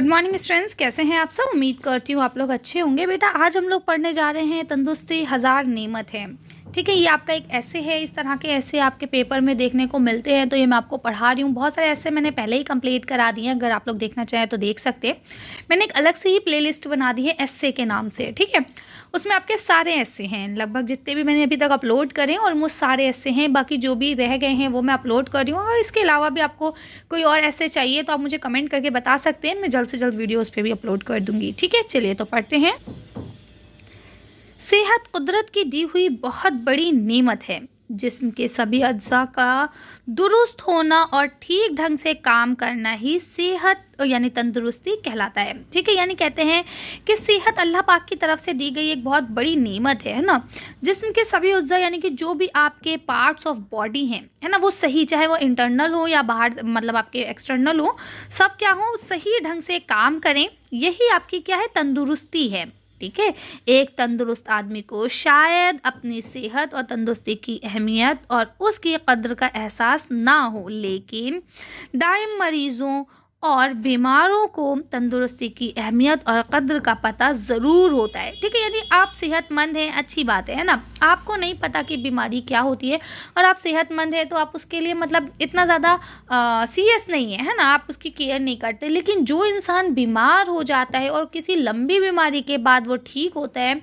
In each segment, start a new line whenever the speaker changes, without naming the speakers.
Good morning students, कैसे हैं आप सब। उम्मीद करती हूँ आप लोग अच्छे होंगे। बेटा आज हम लोग पढ़ने जा रहे हैं तंदुरुस्ती हज़ार नेमत है। ठीक है, ये आपका एक ऐसे है। इस तरह के ऐसे आपके पेपर में देखने को मिलते हैं, तो ये मैं आपको पढ़ा रही हूँ। बहुत सारे ऐसे मैंने पहले ही कंप्लीट करा दिए हैं, अगर आप लोग देखना चाहें तो देख सकते हैं। मैंने एक अलग से ही प्लेलिस्ट बना दी है ऐसे के नाम से। ठीक है, उसमें आपके सारे ऐसे हैं, लगभग जितने भी मैंने अभी तक अपलोड करे हैं ऑलमोस्ट सारे ऐसे हैं। बाकी जो भी रह गए हैं वो मैं अपलोड कर रही हूँ। और इसके अलावा भी आपको कोई और ऐसे चाहिए तो आप मुझे कमेंट करके बता सकते हैं, मैं जल्द से जल्द वीडियो उस पर भी अपलोड कर दूंगी। ठीक है, चलिए तो पढ़ते हैं। सेहत कुदरत की दी हुई बहुत बड़ी नेमत है। जिस्म के सभी अज्जा का दुरुस्त होना और ठीक ढंग से काम करना ही सेहत यानी तंदुरुस्ती कहलाता है। ठीक है, यानी कहते हैं कि सेहत अल्लाह पाक की तरफ से दी गई एक बहुत बड़ी नेमत है ना। जिस्म के सभी अज्जा यानी कि जो भी आपके पार्ट्स ऑफ बॉडी हैं, है ना, वो सही, चाहे वो इंटरनल हो या बाहर मतलब आपके एक्सटर्नल हो, सब क्या हो सही ढंग से काम करें, यही आपकी क्या है तंदुरुस्ती है। ठीक है, एक तंदुरुस्त आदमी को शायद अपनी सेहत और तंदुरुस्ती की अहमियत और उसकी कद्र का एहसास ना हो, लेकिन दाइम मरीजों और बीमारों को तंदुरुस्ती की अहमियत और कद्र का पता ज़रूर होता है। ठीक है, यदि आप सेहतमंद हैं, अच्छी बात है ना। आपको नहीं पता कि बीमारी क्या होती है और आप सेहतमंद हैं तो आप उसके लिए मतलब इतना ज़्यादा सीरियस नहीं है ना, आप उसकी केयर नहीं करते। लेकिन जो इंसान बीमार हो जाता है और किसी लंबी बीमारी के बाद वो ठीक होता है,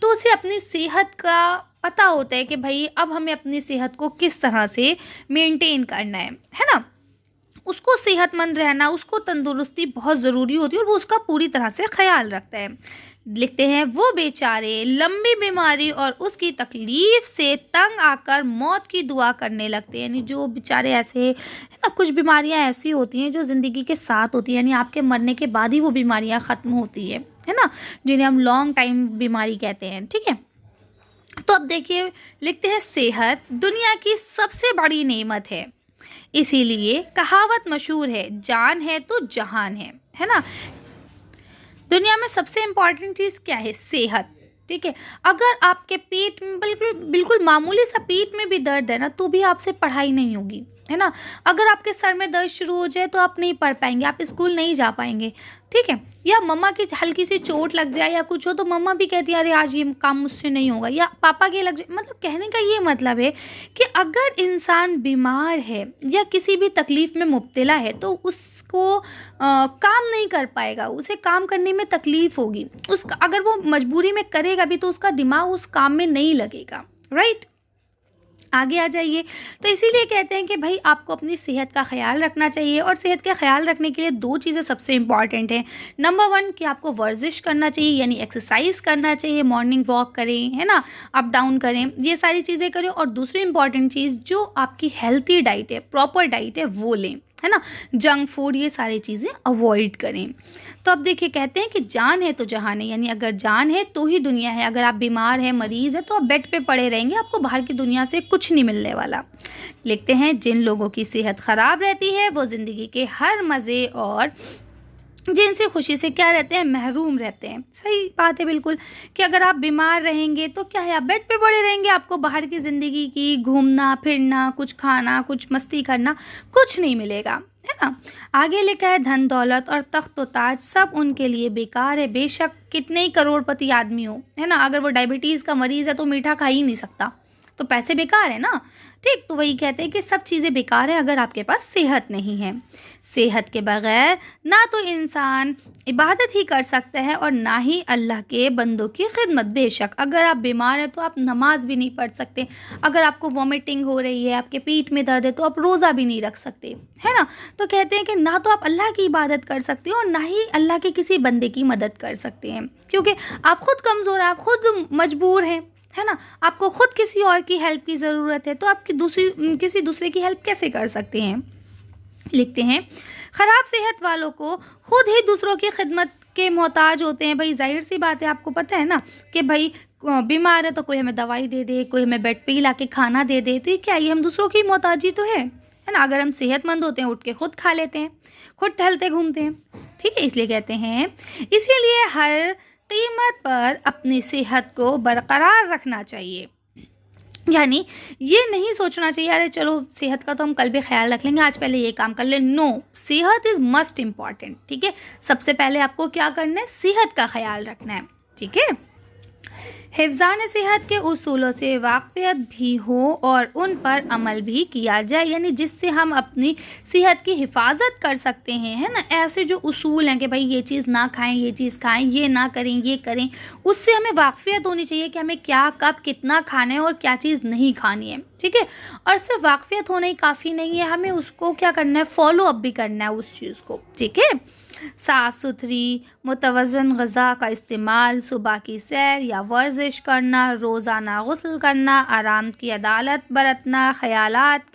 तो उसे अपनी सेहत का पता होता है कि भाई अब हमें अपनी सेहत को किस तरह से मेंटेन करना है ना। उसको सेहतमंद रहना, उसको तंदुरुस्ती बहुत ज़रूरी होती है और वो उसका पूरी तरह से ख्याल रखता है। लिखते हैं, वो बेचारे लंबी बीमारी और उसकी तकलीफ से तंग आकर मौत की दुआ करने लगते हैं। यानी जो बेचारे ऐसे है ना, कुछ बीमारियां ऐसी होती हैं जो ज़िंदगी के साथ होती हैं, यानी आपके मरने के बाद ही वो बीमारियां ख़त्म होती है ना, जिन्हें हम लॉन्ग टाइम बीमारी कहते हैं। ठीक है, तो अब देखिए, लिखते हैं, सेहत दुनिया की सबसे बड़ी नेमत है, इसीलिए कहावत मशहूर है, जान है तो जहान है ना। दुनिया में सबसे इम्पॉर्टेंट चीज़ क्या है? सेहत। ठीक है, अगर आपके पेट में बिल्कुल बिल्कुल मामूली सा पेट में भी दर्द है ना, तो भी आपसे पढ़ाई नहीं होगी, है ना। अगर आपके सर में दर्द शुरू हो जाए तो आप नहीं पढ़ पाएंगे, आप स्कूल नहीं जा पाएंगे। ठीक है, या मम्मा की हल्की सी चोट लग जाए या कुछ हो तो मम्मा भी कहती है अरे आज ये काम मुझसे नहीं होगा, या पापा के लग जाए। मतलब कहने का ये मतलब है कि अगर इंसान बीमार है या किसी भी तकलीफ में मुब्तला है तो उसको काम नहीं कर पाएगा, उसे काम करने में तकलीफ होगी। उसका अगर वो मजबूरी में करेगा भी तो उसका दिमाग उस काम में नहीं लगेगा। राइट, आगे आ जाइए। तो इसीलिए कहते हैं कि भाई आपको अपनी सेहत का ख्याल रखना चाहिए और सेहत का ख्याल रखने के लिए दो चीज़ें सबसे इंपॉर्टेंट हैं। नंबर वन कि आपको वर्जिश करना चाहिए, यानी एक्सरसाइज करना चाहिए, मॉर्निंग वॉक करें, है ना, अप डाउन करें, ये सारी चीज़ें करें। और दूसरी इंपॉर्टेंट चीज़ जो आपकी हेल्थी डाइट है, प्रॉपर डाइट है, वो लें, है ना। जंक फूड ये सारी चीज़ें अवॉइड करें। तो अब देखिए, कहते हैं कि जान है तो जहान है, यानी अगर जान है तो ही दुनिया है। अगर आप बीमार हैं, मरीज़ है, तो आप बेड पे पड़े रहेंगे, आपको बाहर की दुनिया से कुछ नहीं मिलने वाला। लिखते हैं, जिन लोगों की सेहत ख़राब रहती है वो ज़िंदगी के हर मज़े और जिनसे खुशी से क्या रहते हैं, महरूम रहते हैं। सही बात है बिल्कुल, कि अगर आप बीमार रहेंगे तो क्या है, आप बेड पे पड़े रहेंगे, आपको बाहर की ज़िंदगी की घूमना फिरना, कुछ खाना, कुछ मस्ती करना, कुछ नहीं मिलेगा, है ना। आगे लिखा है, धन दौलत और तख्त व ताज सब उनके लिए बेकार है, बेशक कितने ही करोड़पति आदमी हो, है ना। अगर वो डायबिटीज़ का मरीज़ है तो मीठा खा ही नहीं सकता, तो पैसे बेकार है ना। ठीक, तो वही कहते हैं कि सब चीज़ें बेकार है अगर आपके पास सेहत नहीं है। सेहत के बगैर ना तो इंसान इबादत ही कर सकता है और ना ही अल्लाह के बंदों की खिदमत। बेशक अगर आप बीमार हैं तो आप नमाज भी नहीं पढ़ सकते, अगर आपको वॉमिटिंग हो रही है, आपके पेट में दर्द है, तो आप रोज़ा भी नहीं रख सकते, है ना। तो कहते हैं कि ना तो आप अल्लाह की इबादत कर सकते हो और ना ही अल्लाह के किसी बंदे की मदद कर सकते हैं, क्योंकि आप खुद कमज़ोर हैं, आप खुद मजबूर हैं, है ना। आपको खुद किसी और की हेल्प की ज़रूरत है, तो आप किसी दूसरे की हेल्प कैसे कर सकते हैं। लिखते हैं, ख़राब सेहत वालों को खुद ही दूसरों की खिदमत के मोहताज होते हैं। भाई जाहिर सी बात है, आपको पता है ना कि भाई बीमार है तो कोई हमें दवाई दे दे, कोई हमें बेड पे ही ला के खाना दे दे, तो ये क्या, ये हम दूसरों की मोहताजी तो है ना। अगर हम सेहतमंद होते हैं, उठ के खुद खा लेते हैं, खुद टहलते घूमते हैं। ठीक है, इसलिए कहते हैं, इसीलिए हर कीमत पर अपनी सेहत को बरकरार रखना चाहिए। यानी ये नहीं सोचना चाहिए अरे चलो सेहत का तो हम कल भी ख्याल रख लेंगे, आज पहले ये काम कर ले। नो, सेहत इज़ मस्ट इम्पॉर्टेंट। ठीक है, सबसे पहले आपको क्या करना है, सेहत का ख्याल रखना है। ठीक है, हिफ्ज़ान सेहत के उसूलों से वाक़फ़ियत भी हो और उन पर अमल भी किया जाए, यानी जिससे हम अपनी सेहत की हिफाजत कर सकते हैं, है ना। ऐसे जो उसूल हैं कि भाई ये चीज़ ना खाएं, ये चीज़ खाएं, ये ना करें, ये करें, उससे हमें वाक़फ़ियत होनी चाहिए कि हमें क्या कब कितना खाना है और क्या चीज़ नहीं खानी है। ठीक है, और सिर्फ वाक़फ़ियत होना ही काफ़ी नहीं है, हमें उसको क्या करना है, फॉलो अप भी करना है उस चीज़ को। ठीक है, साफ़ सुथरी मुतवज़्ज़न ग़िज़ा का इस्तेमाल, सुबह की सैर या वर्जिश करना, रोज़ाना गुस्ल करना, आराम की अदालत बरतना, ख़यालात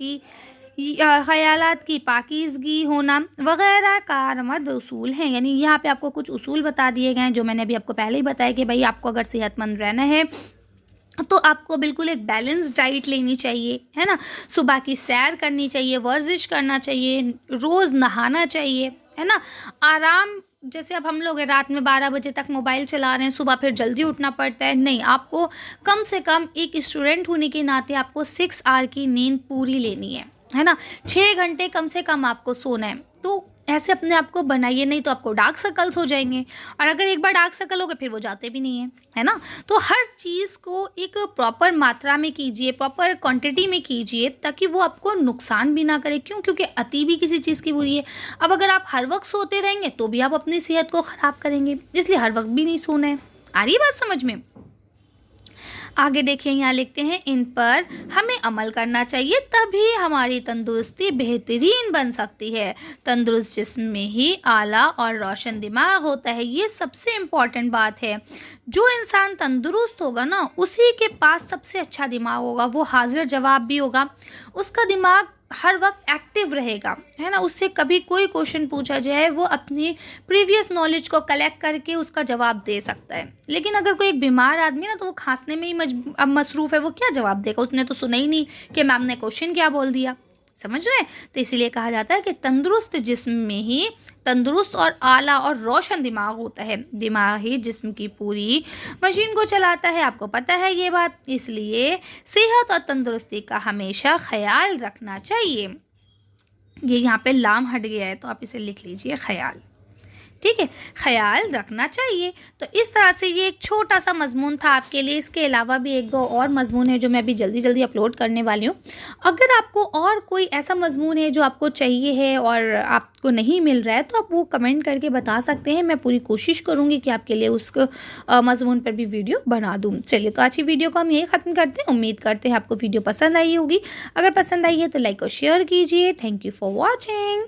की पाकीज़गी होना वग़ैरह कारमद उसूल हैं। यानी यहाँ पे आपको कुछ उसूल बता दिए गए हैं जो मैंने अभी आपको पहले ही बताया कि भाई आपको अगर सेहतमंद रहना है तो आपको बिल्कुल एक बैलेंस डाइट लेनी चाहिए, है ना। सुबह की सैर करनी चाहिए, वर्जिश करना चाहिए, रोज़ नहाना चाहिए, है ना। आराम, जैसे अब हम लोग हैं रात में 12 बजे तक मोबाइल चला रहे हैं, सुबह फिर जल्दी उठना पड़ता है, नहीं, आपको कम से कम एक स्टूडेंट होने के नाते आपको 6 आवर की नींद पूरी लेनी है ना। 6 घंटे कम से कम आपको सोना है। तो ऐसे अपने आप को बनाइए, नहीं तो आपको डार्क सर्कल्स हो जाएंगे, और अगर एक बार डार्क सर्कल हो गए फिर वो जाते भी नहीं है ना। तो हर चीज़ को एक प्रॉपर मात्रा में कीजिए, प्रॉपर क्वांटिटी में कीजिए, ताकि वो आपको नुकसान भी ना करे। क्यों? क्योंकि अति भी किसी चीज़ की बुरी है। अब अगर आप हर वक्त सोते रहेंगे तो भी आप अपनी सेहत को ख़राब करेंगे, इसलिए हर वक्त भी नहीं सोना है। आ रही है बात समझ में? आगे देखिए, यहाँ लिखते हैं, इन पर हमें अमल करना चाहिए, तभी हमारी तंदुरुस्ती बेहतरीन बन सकती है। तंदुरुस्त जिस्म में ही आला और रोशन दिमाग होता है, ये सबसे इम्पॉर्टेंट बात है। जो इंसान तंदुरुस्त होगा ना, उसी के पास सबसे अच्छा दिमाग होगा, वो हाजिर जवाब भी होगा, उसका दिमाग हर वक्त एक्टिव रहेगा, है ना। उससे कभी कोई क्वेश्चन पूछा जाए वो अपनी प्रीवियस नॉलेज को कलेक्ट करके उसका जवाब दे सकता है। लेकिन अगर कोई एक बीमार आदमी ना, तो वो खांसने में ही मसरूफ़ है, वो क्या जवाब देगा, उसने तो सुना ही नहीं कि मैम ने क्वेश्चन क्या बोल दिया। समझ रहे हैं? तो इसीलिए कहा जाता है कि तंदुरुस्त जिस्म में ही तंदुरुस्त और आला और रोशन दिमाग होता है। दिमाग ही जिस्म की पूरी मशीन को चलाता है, आपको पता है ये बात। इसलिए सेहत और तंदुरुस्ती का हमेशा ख्याल रखना चाहिए। ये यहाँ पे लाम हट गया है तो आप इसे लिख लीजिए, ख्याल। ठीक है, ख्याल रखना चाहिए। तो इस तरह से ये एक छोटा सा मजमून था आपके लिए। इसके अलावा भी एक दो और मजमून है जो मैं अभी जल्दी जल्दी अपलोड करने वाली हूँ। अगर आपको और कोई ऐसा मजमून है जो आपको चाहिए है और आपको नहीं मिल रहा है, तो आप वो कमेंट करके बता सकते हैं। मैं पूरी कोशिश करूँगी कि आपके लिए उस मजमून पर भी वीडियो बना दूँ। चलिए, तो आज की वीडियो को हम यही ख़त्म करते हैं। उम्मीद करते हैं आपको वीडियो पसंद आई होगी। अगर पसंद आई है तो लाइक और शेयर कीजिए। Thank you for watching.